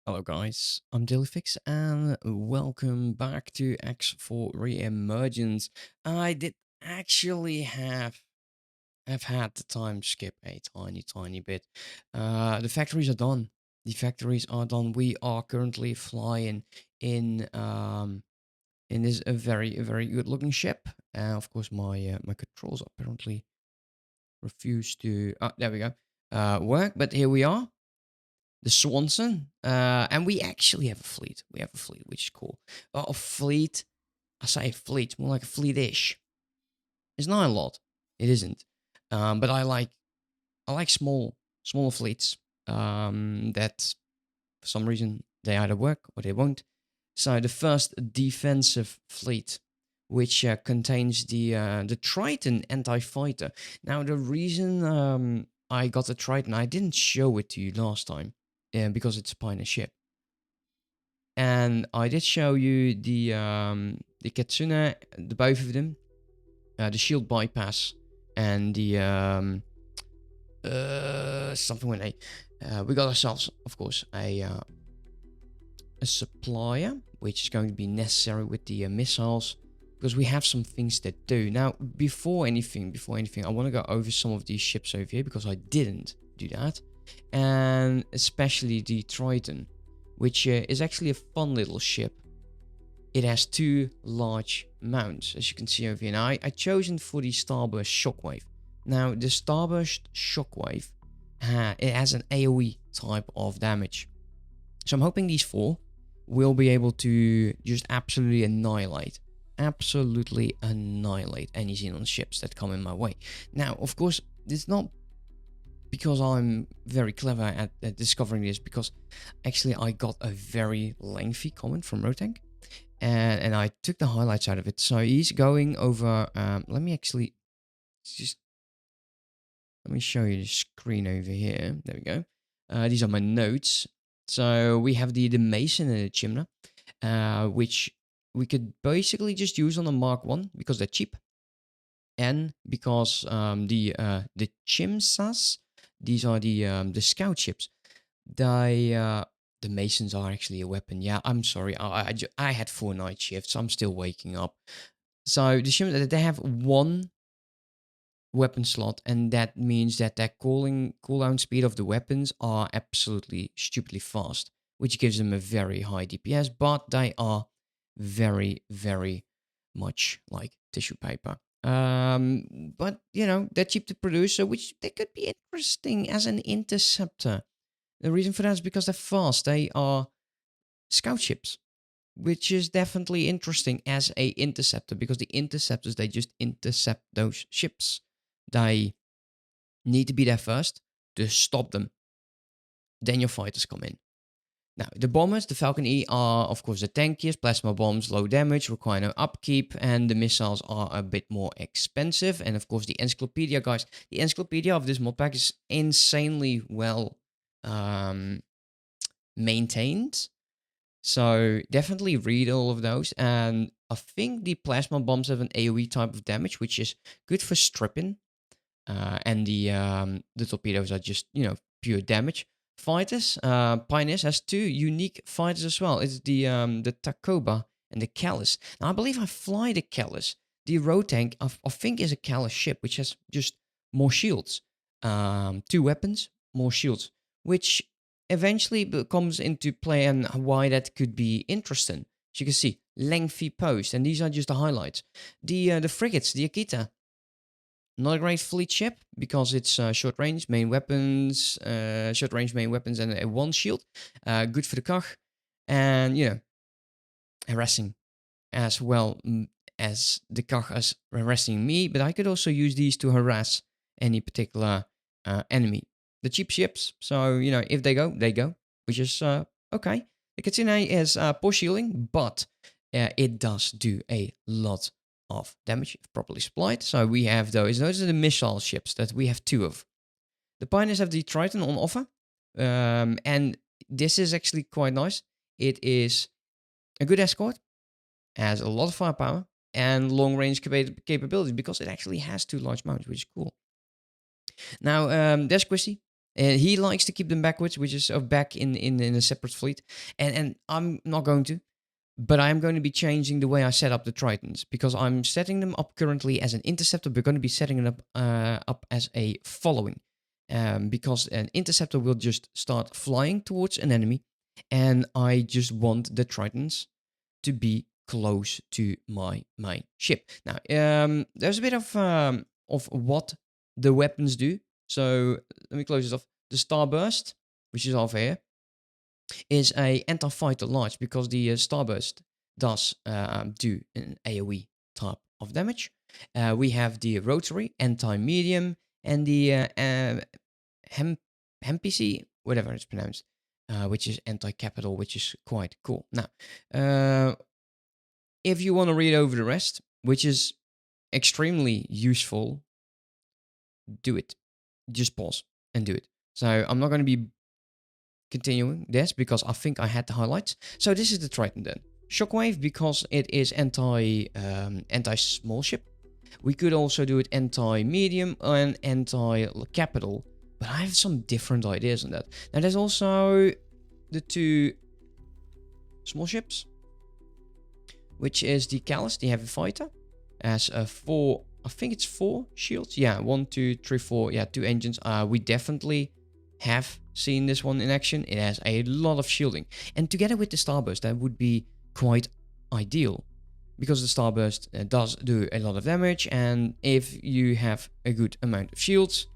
Hello guys, I'm DailyFix and welcome back to X for Reemergence. I did actually have had the time skip a tiny bit. The factories are done. The factories are done. We are currently flying in this a very good looking ship. Of course my controls apparently refuse to there we go work, but here we are. The Swanson, and we actually have a fleet. We have a fleet, which is cool. A fleet, I say fleet, more like a fleet-ish. It's not a lot. It isn't. But I like smaller fleets. That for some reason they either work or they won't. So the first defensive fleet, which contains the Triton anti-fighter. Now the reason I got the Triton, I didn't show it to you last time, because it's a Pioneer ship. And I did show you the Katsuna, the both of them, the shield bypass, and the something with a. We got ourselves, of course, a supplier, which is going to be necessary with the missiles, because we have some things that do. Now, before anything, I want to go over some of these ships over here because I didn't do that, and especially the Triton, which is actually a fun little ship. It has two large mounts, as you can see over here. Now, I chosen for the Starburst Shockwave. Now, the Starburst Shockwave, it has an AoE type of damage. So I'm hoping these four will be able to just absolutely annihilate any Xenon ships that come in my way. Now, of course, it's not because I'm very clever at discovering this, because actually I got a very lengthy comment from Rotank, and I took the highlights out of it. So he's going over, let me show you the screen over here. There we go. These are my notes. So we have the Mason and the Chimna, which we could basically just use on the Mark 1 because they're cheap. And because the Chimsas, these are the scout ships. The Masons are actually a weapon. Yeah, I'm sorry. I had 4 night shifts. I'm still waking up. So the Chimsas, they have one weapon slot, and that means that their cooldown speed of the weapons are absolutely stupidly fast, which gives them a very high DPS, but they are very much like tissue paper. But they're cheap to produce, so which they could be interesting as an interceptor. The reason for that is because they're fast. They are scout ships, which is definitely interesting as a interceptor, because the interceptors, they just intercept those ships. They need to be there first to stop them. Then your fighters come in. Now, the bombers, the Falcon E, are of course the tankiest. Plasma bombs, low damage, require no upkeep, and the missiles are a bit more expensive. And of course, the encyclopedia, guys. The encyclopedia of this mod pack is insanely well maintained. So definitely read all of those. And I think the plasma bombs have an AoE type of damage, which is good for stripping. And the torpedoes are just, pure damage. Fighters, Pioneers has 2 unique fighters as well. It's the Takoba and the Callus. Now, I believe I fly the Callus. The road tank, I think, is a Callus ship, which has just more shields. 2 weapons, more shields, which eventually comes into play, and why that could be interesting. As you can see, lengthy post, and these are just the highlights. The frigates, the Akita, not a great fleet ship because it's short range main weapons, and a 1 shield. Good for the Kach, and harassing as well as the Kach is harassing me. But I could also use these to harass any particular enemy. The cheap ships, so if they go, which is okay. The Katsune is poor shielding, but it does do a lot of damage if properly supplied. So we have those. Those are the missile ships that we have 2 of. The Pioneers have the Triton on offer, and this is actually quite nice. It is a good escort, has a lot of firepower and long range capabilities because it actually has 2 large mounts, which is cool. Now, there's Quissy. And he likes to keep them backwards, which is back in a separate fleet. And I'm not going to. But I'm going to be changing the way I set up the Tritons because I'm setting them up currently as an interceptor. We're going to be setting it up as a following. Because an interceptor will just start flying towards an enemy. And I just want the Tritons to be close to my main ship. Now, there's a bit of what the weapons do. So let me close this off. The Starburst, which is over here, is a anti-fighter large because the Starburst does do an AoE type of damage. We have the rotary, anti-medium, and the HMPC, whatever it's pronounced, which is anti-capital, which is quite cool. Now, if you want to read over the rest, which is extremely useful, do it. Just pause and do it. So I'm not going to be continuing this because I think I had the highlights. So this is the Triton then. Shockwave because it is anti-small ship. We could also do it anti-medium and anti-capital. But I have some different ideas on that. Now there's also the two small ships, which is the Callus, the heavy fighter, as a 4, I think it's 4 shields. Yeah, 1, 2, 3, 4. Yeah, 2 engines. We definitely have seen this one in action. It has a lot of shielding. And together with the Starburst, that would be quite ideal. Because the Starburst does do a lot of damage. And if you have a good amount of shields,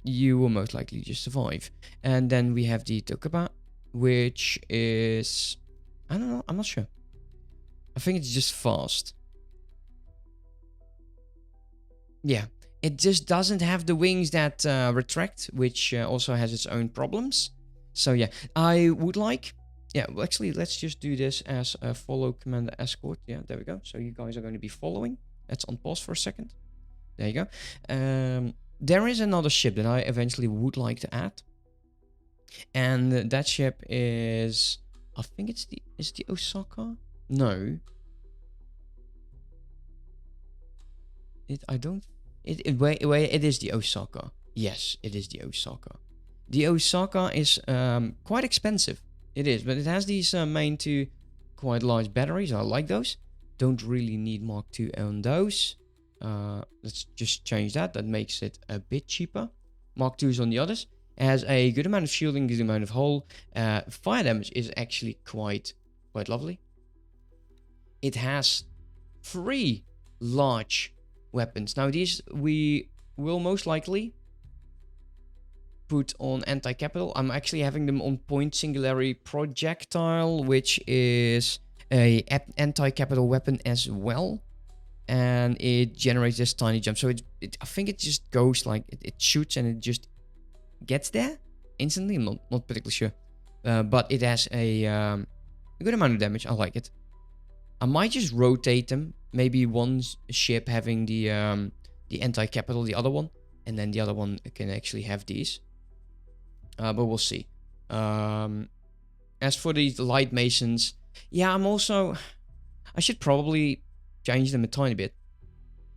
you will most likely just survive. And then we have the Tokaba, which is... I don't know, I'm not sure. I think it's just fast. Yeah, it just doesn't have the wings that retract, which also has its own problems. So yeah, I would like... Yeah, well, actually, let's just do this as a follow commander escort. Yeah, there we go. So you guys are going to be following. Let's unpause for a second. There you go. There is another ship that I eventually would like to add. And that ship is... I think it's the... Is it the Osaka? No. It is the Osaka. Yes, it is the Osaka. The Osaka is quite expensive. It is, but it has these main 2 quite large batteries. I like those. Don't really need Mark II on those. Let's just change that. That makes it a bit cheaper. Mark II is on the others. It has a good amount of shielding, good amount of hull. Fire damage is actually quite lovely. It has 3 large weapons. Now these we will most likely put on anti-capital. I'm actually having them on point singularity projectile, which is a anti-capital weapon as well. And it generates this tiny jump. So I think it just goes like, it shoots and it just gets there instantly. I'm not particularly sure. But it has a good amount of damage. I like it. I might just rotate them. Maybe one ship having the anti-capital, the other one. And then the other one can actually have these. But we'll see. As for these light masons, yeah, I should probably change them a tiny bit.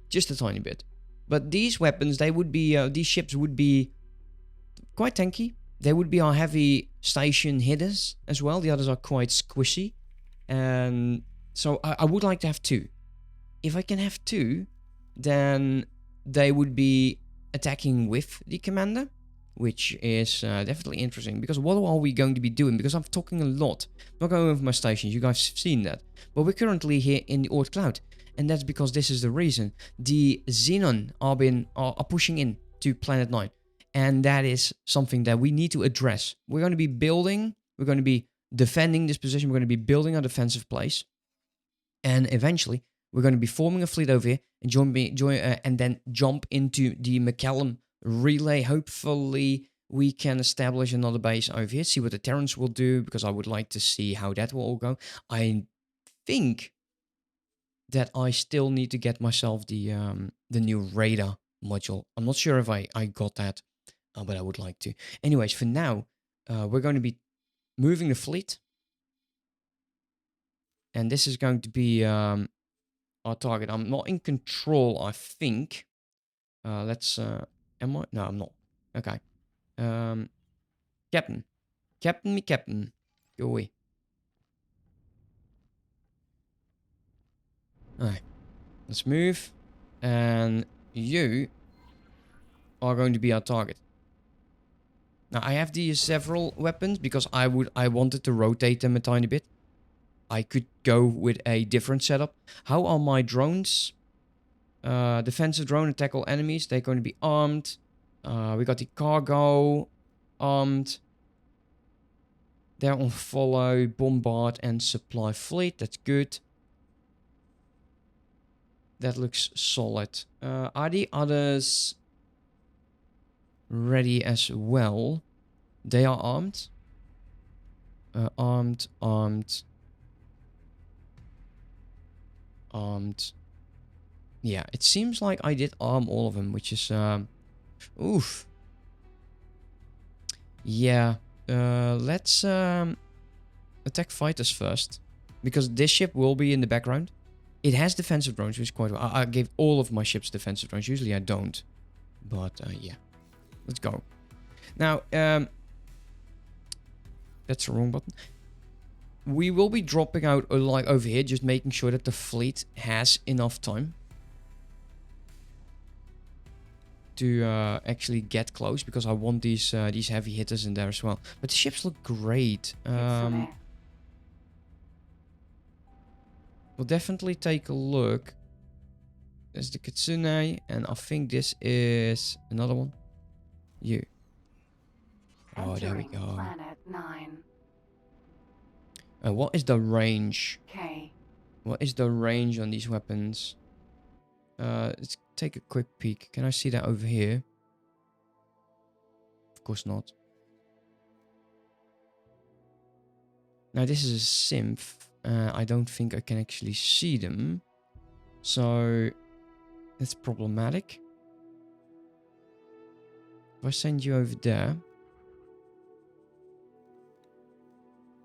Just a tiny bit. But these weapons, they would be, these ships would be quite tanky. They would be our heavy station hitters as well. The others are quite squishy. And so I would like to have 2. If I can have 2, then they would be attacking with the commander, which is definitely interesting. Because what are we going to be doing? Because I'm talking a lot. I'm not going over my stations. You guys have seen that. But we're currently here in the Oort Cloud. And that's because this is the reason. The Xenon are pushing in to Planet 9. And that is something that we need to address. We're going to be building. We're going to be defending this position. We're going to be building a defensive place. And eventually, we're going to be forming a fleet over here and and then jump into the McCallum relay. Hopefully, we can establish another base over here. See what the Terrans will do, because I would like to see how that will all go. I think that I still need to get myself the new radar module. I'm not sure if I got that, but I would like to. Anyways, for now, we're going to be moving the fleet. And this is going to be our target. I'm not in control, I think. Am I? No, I'm not. Okay. Captain. Captain me, Captain. Go away. Alright. Let's move. And you are going to be our target. Now, I have these several weapons because I wanted to rotate them a tiny bit. I could go with a different setup. How are my drones? Defensive drone and tackle enemies. They're going to be armed. We got the cargo armed. They're on follow, bombard, and supply fleet. That's good. That looks solid. Are the others ready as well? They are armed. Armed. Yeah, it seems like I did arm all of them, which is... oof. Yeah. Let's attack fighters first. Because this ship will be in the background. It has defensive drones, which is quite well. I gave all of my ships defensive drones. Usually I don't. But, yeah. Let's go. Now, that's the wrong button. We will be dropping out, like, over here. Just making sure that the fleet has enough time to actually get close. Because I want these heavy hitters in there as well. But the ships look great. We'll definitely take a look. There's the Kitsune, and I think this is another one. You. Oh, there we go. Planet 9. What is the range? K. What is the range on these weapons? Let's take a quick peek. Can I see that over here? Of course not. Now this is a synth. I don't think I can actually see them. So that's problematic. If I send you over there,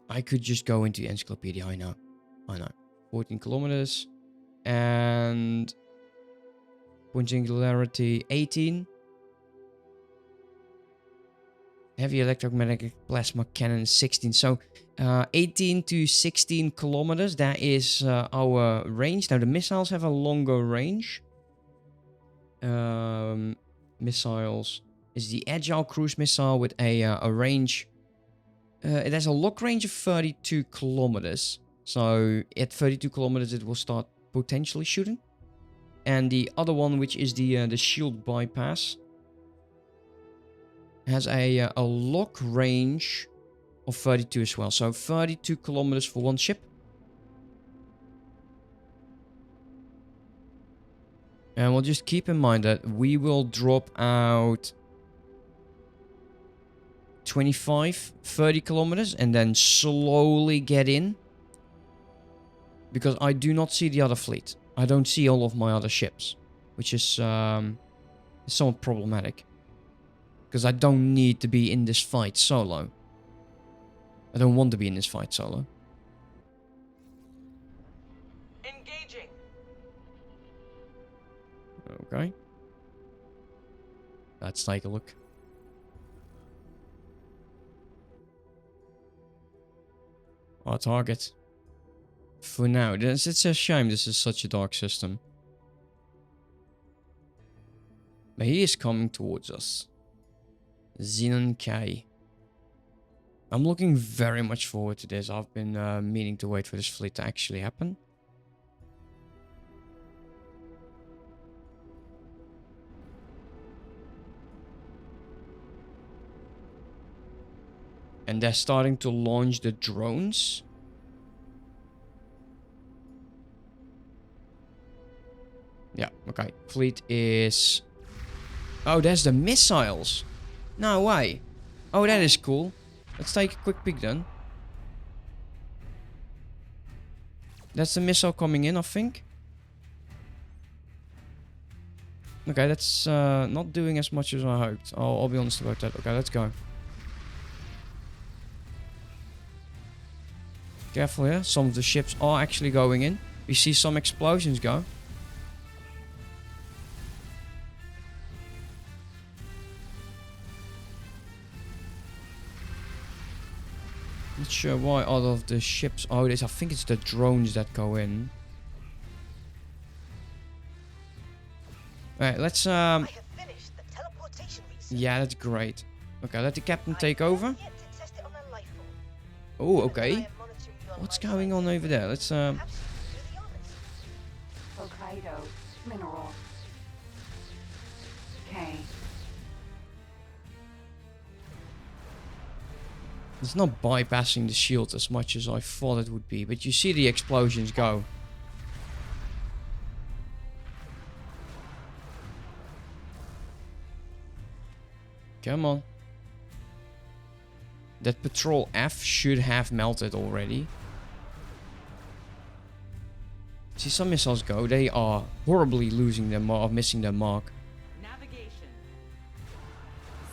I could just go into the encyclopedia. I know. 14 kilometers. And point singularity 18. Heavy electromagnetic plasma cannon 16. So 18 to 16 kilometers. That is our range. Now the missiles have a longer range. Missiles is the agile cruise missile with a range. It has a lock range of 32 kilometers. So at 32 kilometers it will start potentially shooting. And the other one, which is the shield bypass, has a lock range of 32 as well. So 32 kilometers for one ship. And we'll just keep in mind that we will drop out 25, 30 kilometers and then slowly get in. Because I do not see the other fleet. I don't see all of my other ships. Which is somewhat problematic. Because I don't need to be in this fight solo. I don't want to be in this fight solo. Engaging. Okay. Let's take a look. Our target. For now. It's a shame this is such a dark system. But he is coming towards us. Xenon K. I'm looking very much forward to this. I've been meaning to wait for this fleet to actually happen. And they're starting to launch the drones. Yeah, okay. Fleet is... Oh, there's the missiles. No way. Oh, that is cool. Let's take a quick peek then. That's the missile coming in, I think. Okay, that's not doing as much as I hoped. I'll be honest about that. Okay, let's go. Careful here. Some of the ships are actually going in. We see some explosions go. sure why all of the ships... Oh, I think it's the drones that go in. Alright, let's... I have finished the teleportation research. Yeah, that's great. Okay, let the captain take over. Yet to test it on a life form. Oh, Given that I okay. am monitoring you on What's my going on side, over there? Let's... perhaps you could do the honors. Hokkaido mineral. K. It's not bypassing the shield as much as I thought it would be, but you see the explosions go. Come on. That patrol F should have melted already. See some missiles go, they are horribly losing their mark, missing their mark. Navigation.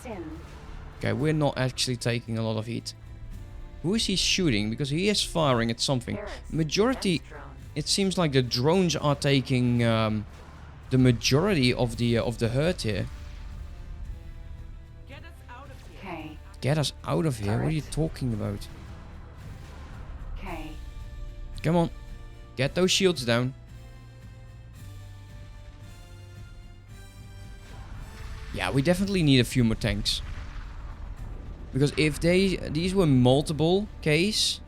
Sin. Okay, we're not actually taking a lot of heat. Who is he shooting? Because he is firing at something. Paris. Majority, Defense drone. it seems like the drones are taking the majority of the hurt here. Get us out of here. K. Get us out of here. What are you Turret. talking about? K. Come on. Get those shields down. Yeah, we definitely need a few more tanks. Because if these were multiple Ks,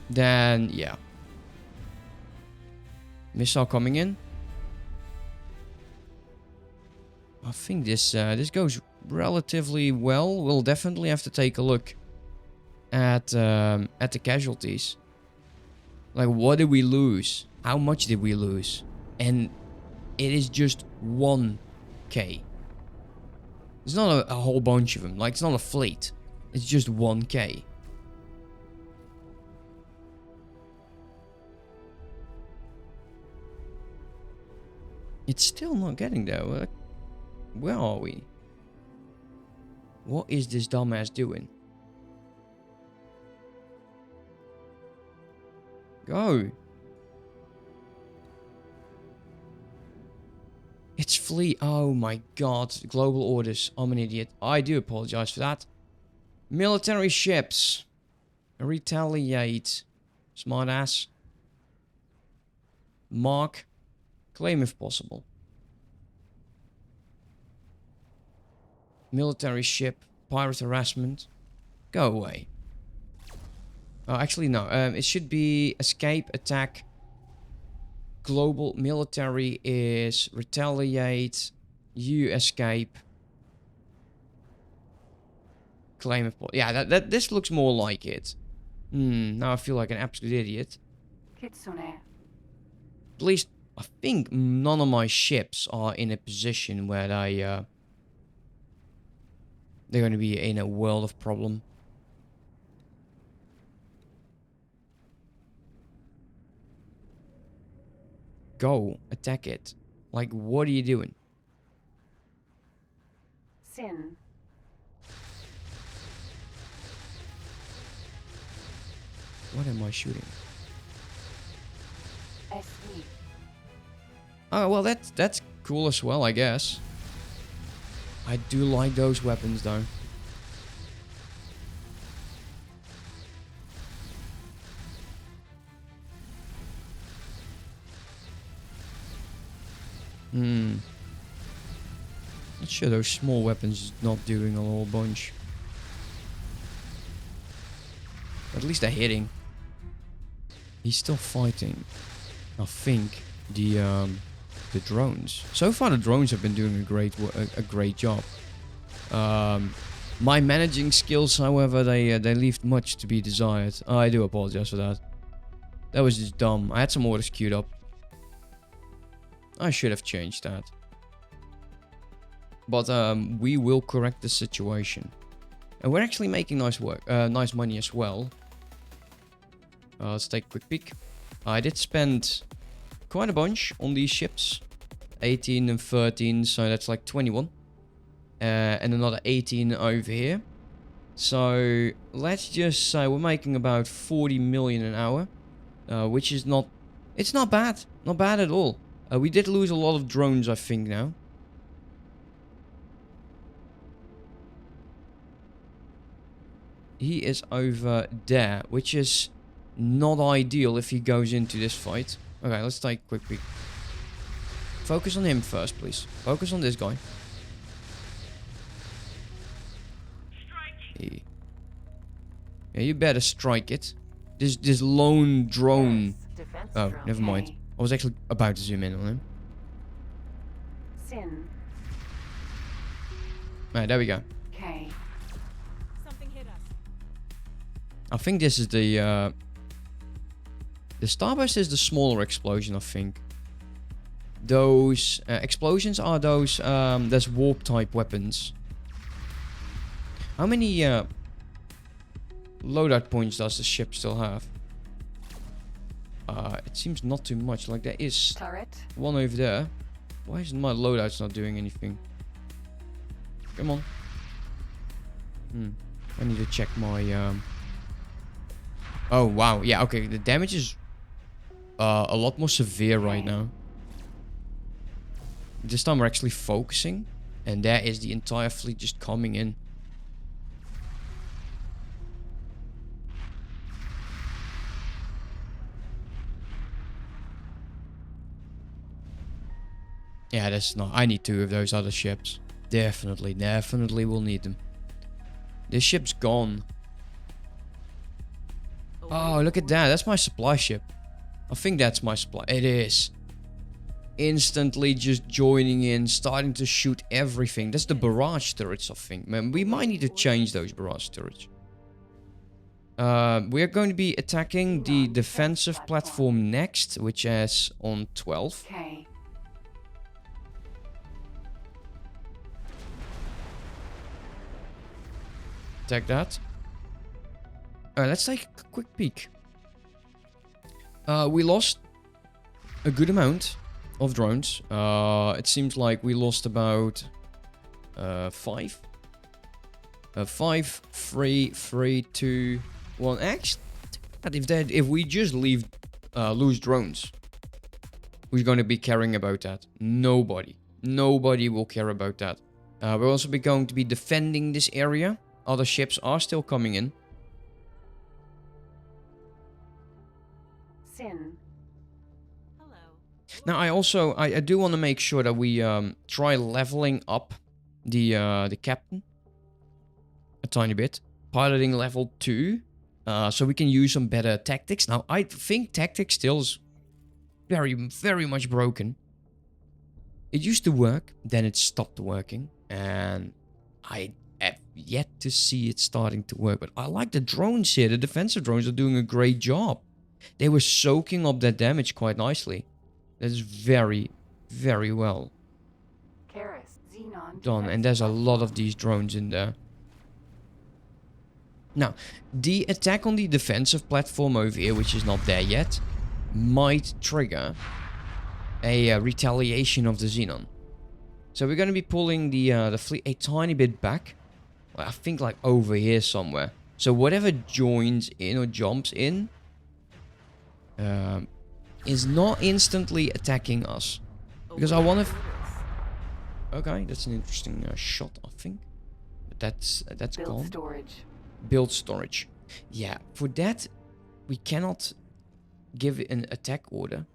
then yeah. Missile coming in. I think this goes relatively well. We'll definitely have to take a look at the casualties. Like, what did we lose? How much did we lose? And it is just 1K. It's not a whole bunch of them. Like, it's not a fleet. It's just 1K. It's still not getting there. Where are we? What is this dumbass doing? Go. It's fleet. Oh my god. Global orders. I'm an idiot. I do apologize for that. Military ships. Retaliate. Smart ass. Mark. Claim if possible. Military ship. Pirate harassment. Go away. Oh, actually no. It should be escape, attack. Global military is retaliate. You escape. Claim if possible. Yeah, this looks more like it. Now I feel like an absolute idiot. Kitsune. At least I think none of my ships are in a position where they're going to be in a world of problem. Go, attack it. Like, what are you doing? Sin. What am I shooting? SE. Oh, well, that's cool as well, I guess. I do like those weapons, though. Not sure those small weapons is not doing a whole bunch. At least they're hitting. He's still fighting. I think the drones. So far, the drones have been doing a great job. My managing skills, however, they leave much to be desired. I do apologize for that. That was just dumb. I had some orders queued up. I should have changed that. But we will correct the situation. And we're actually making nice money as well. Let's take a quick peek. I did spend quite a bunch on these ships. 18 and 13, so that's like 21. And another 18 over here. So let's just say we're making about 40 million an hour. Which is not... It's not bad. Not bad at all. We did lose a lot of drones, I think, now. he is over there, which is not ideal if he goes into this fight. Okay, let's take a quick peek. Focus on him first, please. Focus on this guy. Yeah, you better strike it. This lone drone. Defense Oh, drone. never mind. I was actually about to zoom in on him. Sin. Alright, there we go. K. Something hit us. I think this is the starburst is the smaller explosion, I think. Those explosions are those there's warp type weapons. How many loadout points does the ship still have? It seems not too much. Like there is Turret. one over there. Why isn't my loadout's not doing anything? Come on. I need to check my Oh wow, yeah, okay. The damage is a lot more severe right now. This time we're actually focusing, and there is the entire fleet just coming in. Yeah, that's not... I need 2 of those other ships. Definitely will need them. This ship's gone. Oh, look at that. That's my supply ship. I think that's my supply. It is. Instantly just joining in, starting to shoot everything. That's the barrage turrets, I think. Man, we might need to change those barrage turrets. We are going to be attacking the defensive platform next, which is on 12. K. Attack that. Let's take a quick peek. We lost a good amount of drones. It seems like we lost about 5. 5, 3, 3, 2, 1. Actually, if we just lose drones, who's going to be caring about that? Nobody. Nobody will care about that. We're also going to be defending this area. Other ships are still coming in. Sin. Hello. Now, I do want to make sure that we try leveling up the captain a tiny bit, piloting level 2, so we can use some better tactics. Now, I think tactics still is very much broken. It used to work, then it stopped working, and I have yet to see it starting to work. But I like the drones here. The defensive drones are doing a great job. They were soaking up that damage quite nicely. That's very well Karis. Xenon. done. And there's a lot of these drones in there. Now, the attack on the defensive platform over here, which is not there yet, might trigger a retaliation of the Xenon. So we're going to be pulling the fleet a tiny bit back. Well, I think like over here somewhere. So whatever joins in or jumps in is not instantly attacking us. Because I want to... Okay, that's an interesting shot, I think. But that's Build gone. storage. Build storage. Yeah, for that, we cannot give it an attack order.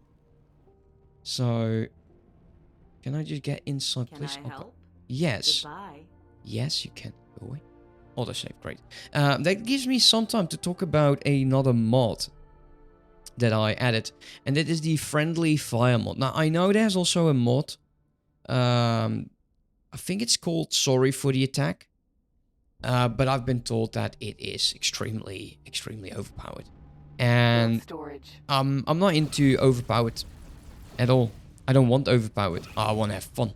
So, can I just get inside, Can please? I help? Yes. Goodbye. Yes, you can. Go away. Autosave, great. That gives me some time to talk about another mod that I added. And that is the Friendly Fire mod. Now, I know there's also a mod. I think it's called Sorry for the Attack. But I've been told that it is extremely overpowered. And Build storage. I'm not into overpowered at all. I don't want overpowered. I want to have fun.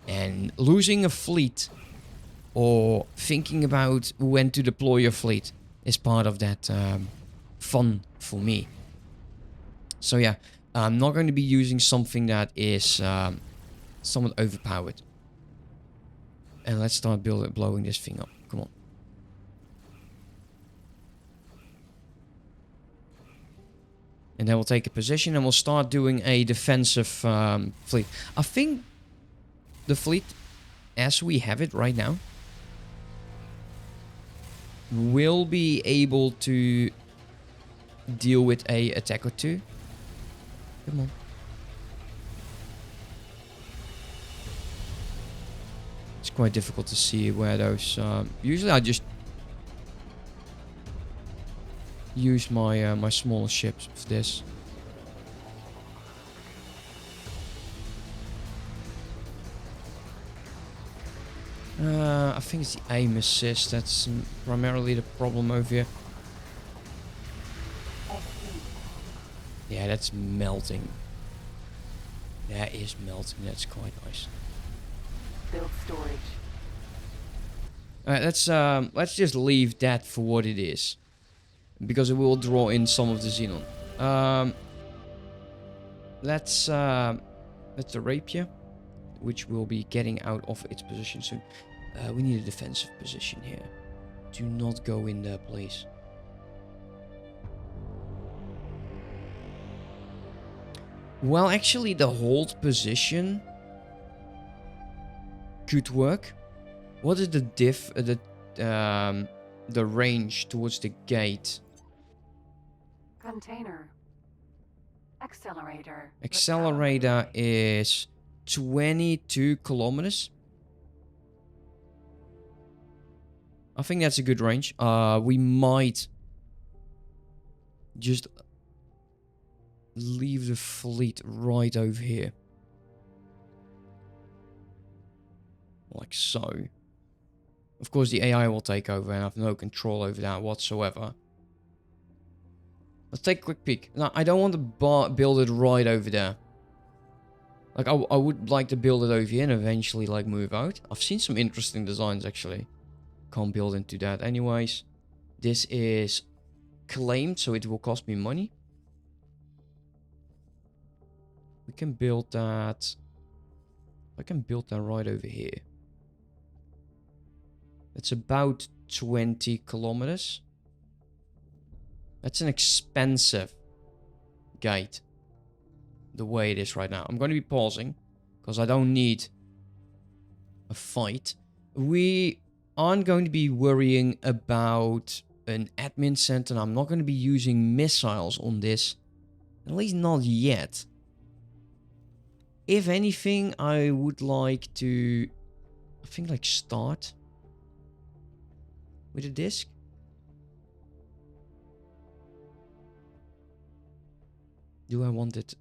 And losing a fleet or thinking about when to deploy your fleet is part of that fun for me. So yeah, I'm not going to be using something that is somewhat overpowered. And let's start blowing this thing up. Come on. And then we'll take a position and we'll start doing a defensive fleet. I think the fleet, as we have it right now, will be able to deal with a attack or two. Come on. It's quite difficult to see where those... usually I just use my my smaller ships for this. I think it's the aim assist that's primarily the problem over here. Yeah, that's melting. That is melting. That's quite nice. Build storage. Alright, let's just leave that for what it is, because it will draw in some of the Xenon. Let's the rapier, which will be getting out of its position soon. We need a defensive position here. Do not go in there, please. Well, actually, the hold position could work. What is the the range towards the gate? Container. Accelerator. Accelerator is 22 kilometers. I think that's a good range. We might just leave the fleet right over here. Like so. Of course, the AI will take over and I have no control over that whatsoever. Let's take a quick peek. Now, I don't want to build it right over there. Like, I would like to build it over here and eventually, like, move out. I've seen some interesting designs, actually. Can't build into that anyways. This is claimed, so it will cost me money. We can build that... I can build that right over here. It's about 20 kilometers. That's an expensive gate. The way it is right now. I'm going to be pausing, because I don't need a fight. We aren't going to be worrying about an admin center. I'm not going to be using missiles on this. At least not yet. If anything, I would like to... I think like start with a disc. Do I want it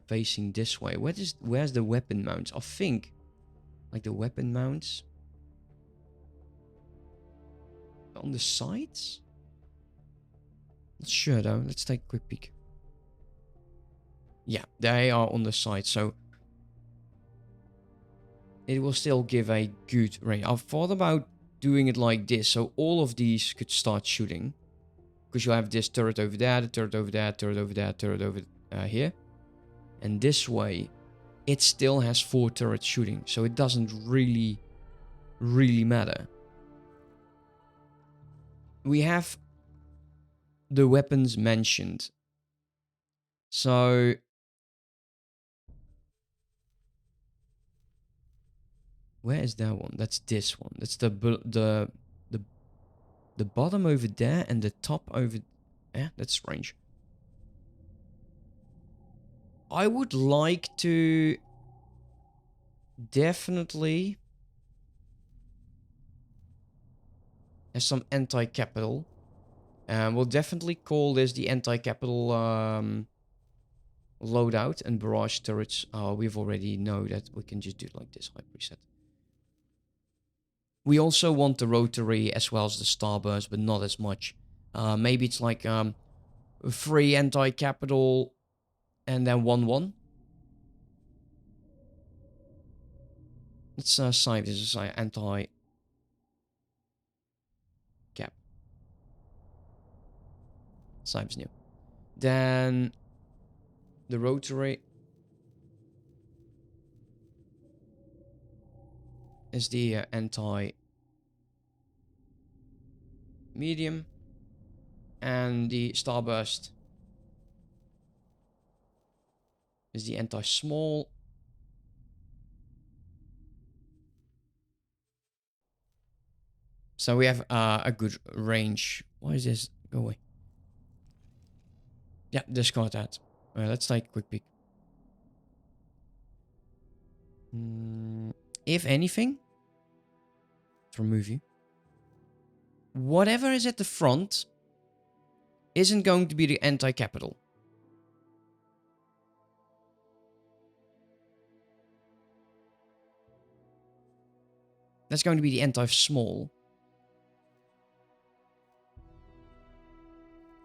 facing this way? Where's the weapon mounts? I think like the weapon mounts on the sides? Not sure though. Let's take a quick peek. Yeah, they are on the side, so it will still give a good range. I've thought about doing it like this, so all of these could start shooting. Because you have this turret over there, the turret over there, turret over there, turret over here. And this way, it still has 4 turrets shooting, so it doesn't really matter. We have the weapons mentioned. So... where is that one? That's this one. That's the bottom over there and the top over... yeah, that's strange. I would like to definitely have some anti-capital. We'll definitely call this the anti-capital loadout and barrage turrets. We've already know that we can just do it like this. High preset. We also want the rotary as well as the starburst, but not as much. Maybe it's like 3 anti-capital and then 1-1. Let's save this as anti-cap. Save is new. Then the rotary is the anti-medium, and the starburst is the anti-small. So we have a good range. Why is this? Go away. Yeah, discard that. Let's take a quick peek. If anything, let's remove you. Whatever is at the front isn't going to be the anti-capital. That's going to be the anti-small.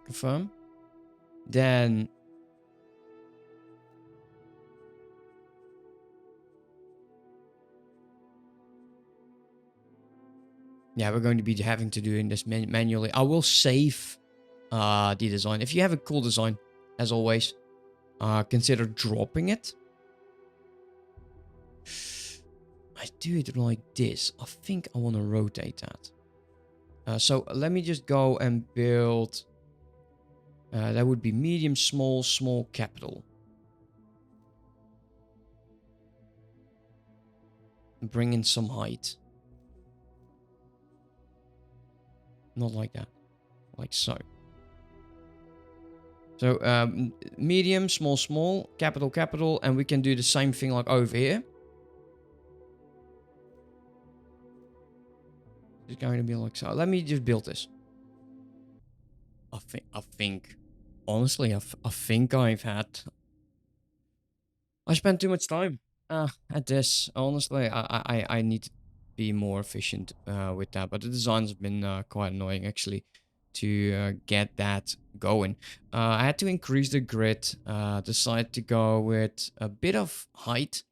Confirm. Then yeah, we're going to be having to doing this manually. I will save the design. If you have a cool design, as always, consider dropping it. I do it like this. I think I want to rotate that. So let me just go and build. That would be medium, small, small, capital. Bring in some height. Not like that. Like so. So medium, small, small, capital, capital. And we can do the same thing like over here. It's going to be like so. Let me just build this. I think, honestly, I think I spent too much time at this. Honestly, I need to be more efficient with that. But the designs have been quite annoying, actually, to get that going. I had to increase the grid, decided to go with a bit of height.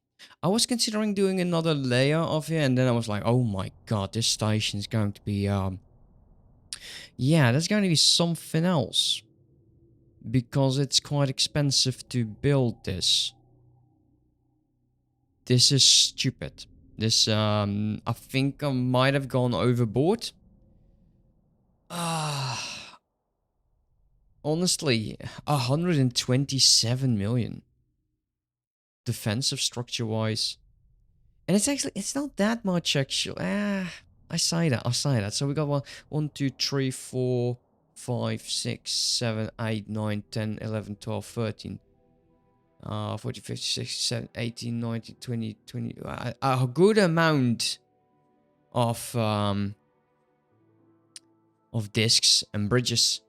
I was considering doing another layer of it, and then I was like, oh my god, this station is going to be, yeah, that's going to be something else. Because it's quite expensive to build this. This is stupid. This, I think I might have gone overboard. Honestly, 127 million. Defensive structure-wise. And it's not that much, actually. I say that. So we got 1, 2, 3, 4, 5, 6, 7, 8, 9, 10, 11, 12, 13. 40, 50, 60, 70, 18, 19, 20, 20. A good amount of discs and bridges.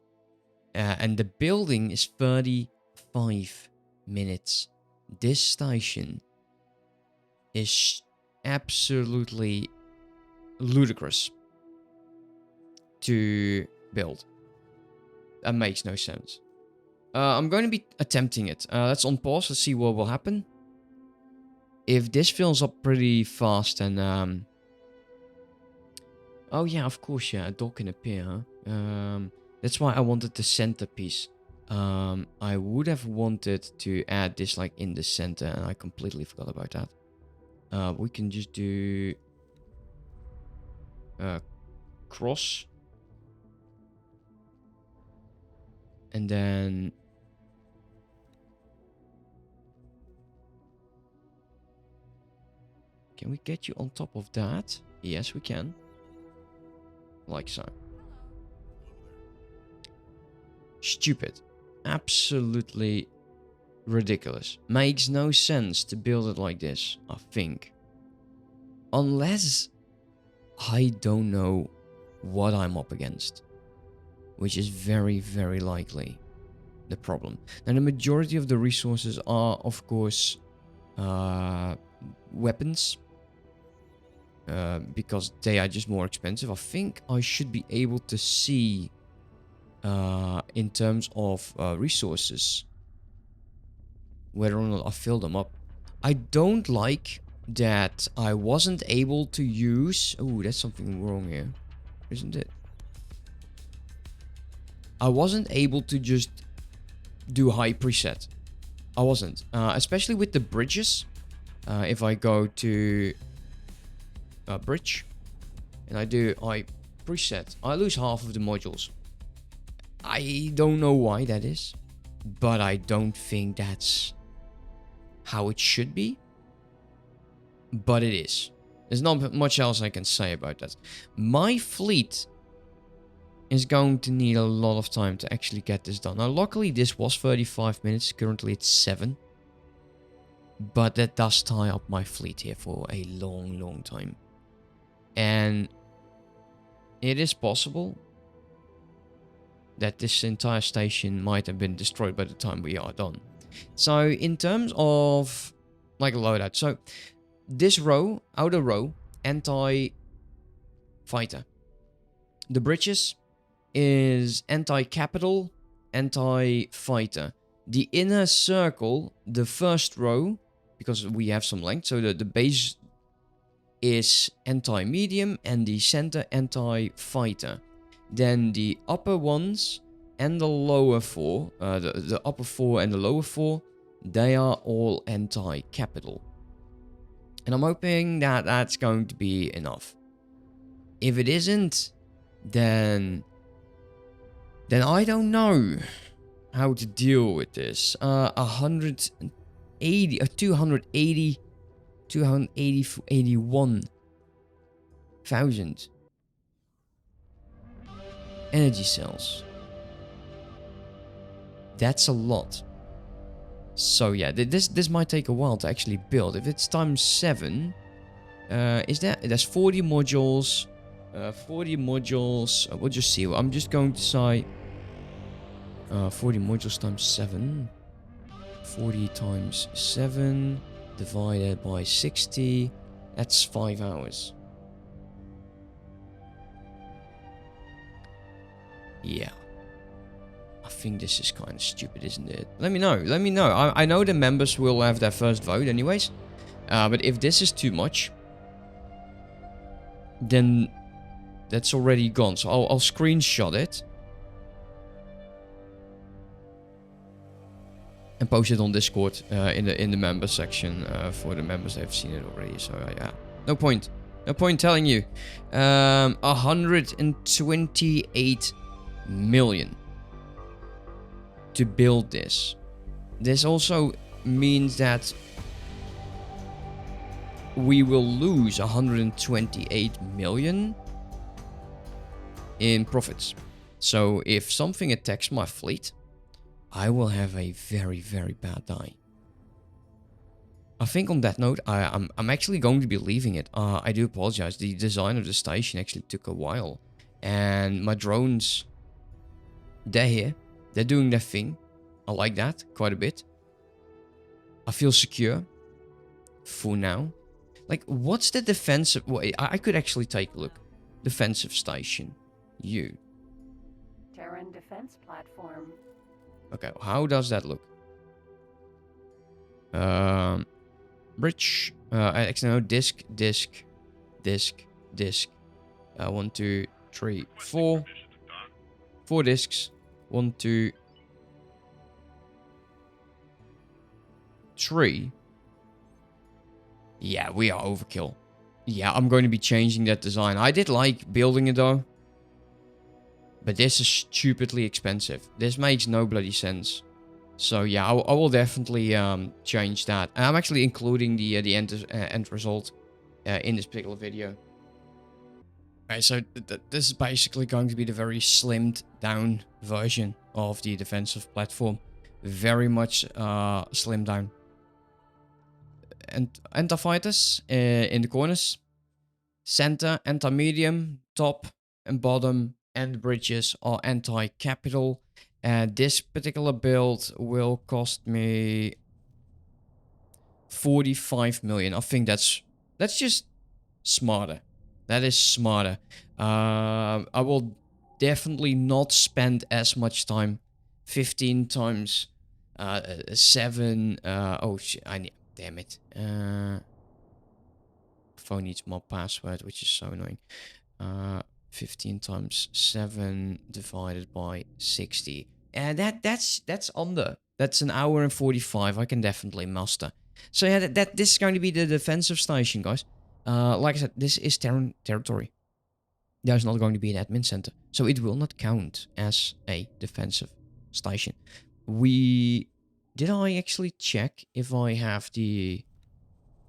And the building is 35 minutes. This station is absolutely ludicrous to build. That makes no sense. I'm going to be attempting it. Let's on pause. Let's see what will happen. If this fills up pretty fast, then oh yeah, of course, yeah, a dock can appear, huh? That's why I wanted the centerpiece. I would have wanted to add this like in the center, and I completely forgot about that. We can just do cross, and then can we get you on top of that? Yes, we can. Like so. Stupid. Absolutely ridiculous. Makes no sense to build it like this, I think. Unless I don't know what I'm up against. Which is very, very likely the problem. Now, the majority of the resources are, of course, weapons. Because they are just more expensive. I think I should be able to see in terms of resources whether or not I fill them up. I don't like that I wasn't able to use... Oh, that's something wrong here, isn't it? I wasn't able to just do high preset. I wasn't. Especially with the bridges. If I go to bridge and I do high preset, I lose half of the modules. I don't know why that is, but I don't think that's how it should be. But it is. There's not much else I can say about that. My fleet is going to need a lot of time to actually get this done. Now, luckily, this was 35 minutes. Currently, it's 7. But that does tie up my fleet here for a long, long time. And it is possible that this entire station might have been destroyed by the time we are done. So, in terms of, like, loadout. So, this row, outer row, anti-fighter. The bridges is anti-capital, anti-fighter. The inner circle, the first row, because we have some length, so the base is anti-medium and the center anti-fighter. Then the upper ones and the lower 4, the upper 4 and the lower 4, they are all anti-capital. And I'm hoping that that's going to be enough. If it isn't, then I don't know how to deal with this. 180, 281,000 energy cells. That's a lot. So yeah, this might take a while to actually build. If it's times 7, that's 40 modules. 40 modules. We'll just see. I'm just going to say 40 modules times 7. 40 times 7 divided by 60. That's 5 hours. Yeah. I think this is kind of stupid, isn't it? Let me know. Let me know. I know the members will have their first vote anyways. But if this is too much, then that's already gone. So I'll screenshot it. And post it on Discord in the member section for the members that have seen it already. So yeah, no point telling you. 128 million to build this. This also means that we will lose 128 million in profits. So if something attacks my fleet, I will have a very, very bad day. I think on that note, I'm actually going to be leaving it. I do apologize. The design of the station actually took a while. And my drones, they're here. They're doing their thing. I like that quite a bit. I feel secure for now. Like, what's the defensive... Well, I could actually take a look. Defensive station. You. Terran defense platform. Okay, how does that look? Bridge. Actually, no, disc. 1, 2, 3, 4. 4 discs. 1, 2, 3. Yeah, we are overkill. Yeah, I'm going to be changing that design. I did like building it though. But this is stupidly expensive. This makes no bloody sense. So yeah, I will definitely change that. I'm actually including the end result in this particular video. Alright, so this is basically going to be the very slimmed down version of the defensive platform. Very much slimmed down. And anti-fighters in the corners. Center, anti-medium, top and bottom, and bridges are anti-capital. This particular build will cost me 45 million. I think that's just smarter. That is smarter. I will definitely not spend as much time. 15 times 7. Oh shit! Damn it. Phone needs more password, which is so annoying. 15 times 7 divided by 60. And that's under. That's an hour and 45. I can definitely master. So yeah, this is going to be the defensive station, guys. Like I said, this is Terran territory. There's not going to be an admin center, so it will not count as a defensive station. Did I actually check if I have the...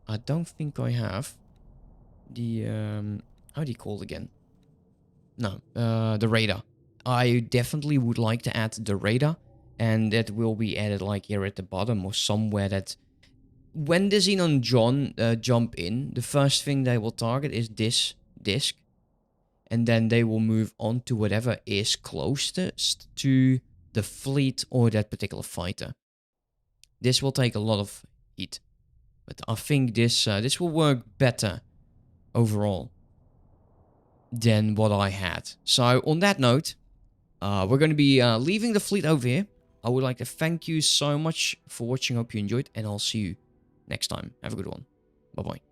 I don't think I have. how do you call it again? No, the radar. I definitely would like to add the radar, and that will be added like here at the bottom or somewhere that when the Xenon jump in, the first thing they will target is this disk, and then they will move on to whatever is closest to the fleet or that particular fighter. This will take a lot of heat, but I think this will work better overall than what I had. So on that note, we're going to be leaving the fleet over here. I would like to thank you so much for watching. Hope you enjoyed, and I'll see you next time. Have a good one. Bye-bye.